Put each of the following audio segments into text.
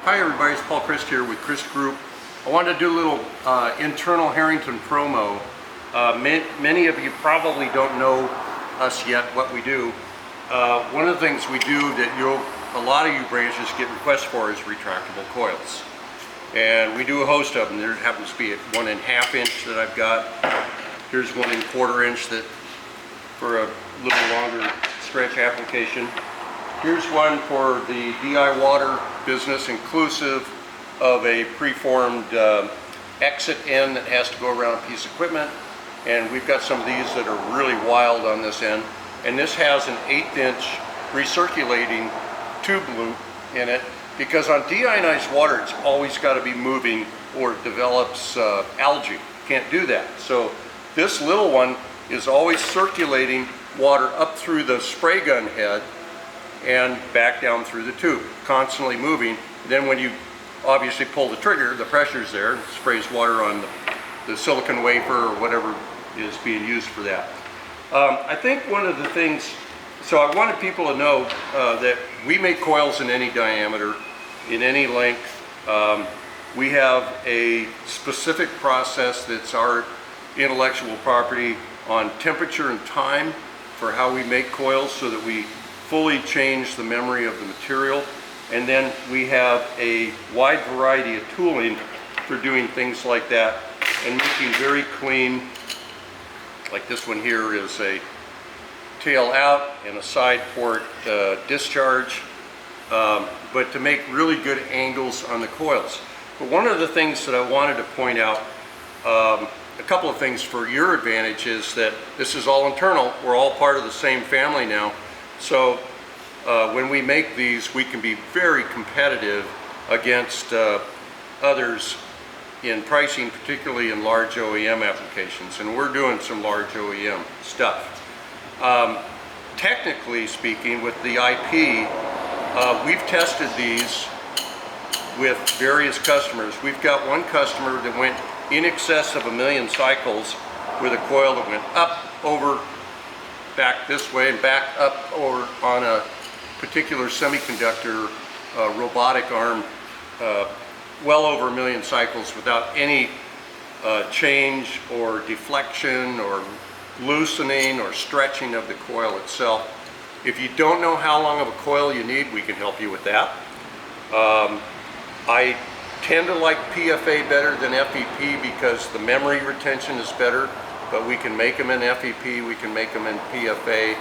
Hi everybody, it's Crist here with Crist Group. I wanted to do a little internal Harrington promo. Many of you probably don't know us yet, what we do. One of the things we do that a lot of you branches get requests for is retractable coils. And we do a host of them. There happens to be a 1.5 inch that I've got. Here's 1 1/4 inch that for a little longer stretch application. Here's one for the DI water business, inclusive of a preformed exit end that has to go around a piece of equipment. And we've got some of these that are really wild on this end. And this has an 1/8 inch recirculating tube loop in it, because on deionized water it's always got to be moving or it develops algae. Can't do that. So this little one is always circulating water up through the spray gun head and back down through the tube, constantly moving. Then when you obviously pull the trigger, the pressure's there, it sprays water on the silicon wafer or whatever is being used for that. I think one of the things, so I wanted people to know that we make coils in any diameter, in any length. We have a specific process that's our intellectual property on temperature and time for how we make coils, so that we fully change the memory of the material. And then we have a wide variety of tooling for doing things like that and making very clean, like this one here is a tail out and a side port discharge, but to make really good angles on the coils. But one of the things that I wanted to point out, a couple of things for your advantage, is that this is all internal. We're all part of the same family now. So when we make these, we can be very competitive against others in pricing, particularly in large OEM applications. And we're doing some large OEM stuff. Technically speaking, with the IP, we've tested these with various customers. We've got one customer that went in excess of 1 million cycles with a coil that went up, over, back this way, and back up over on a particular semiconductor robotic arm, well over 1 million cycles without any change or deflection or loosening or stretching of the coil itself. If you don't know how long of a coil you need, we can help you with that. I tend to like PFA better than FEP because the memory retention is better, but we can make them in FEP, we can make them in PFA,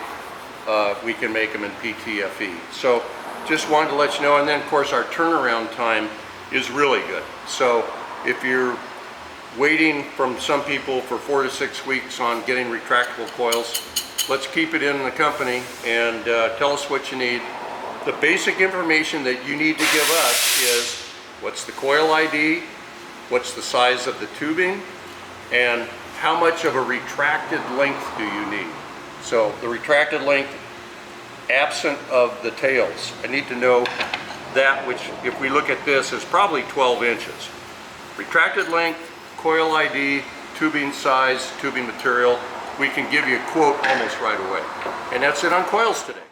we can make them in PTFE. So just wanted to let you know. And then of course our turnaround time is really good. So if you're waiting from some people for 4 to 6 weeks on getting retractable coils, let's keep it in the company and tell us what you need. The basic information that you need to give us is what's the coil ID, what's the size of the tubing, and how much of a retracted length do you need. So the retracted length absent of the tails. I need to know that, which if we look at this is probably 12 inches. Retracted length, coil ID, tubing size, tubing material. We can give you a quote almost right away. And that's it on coils today.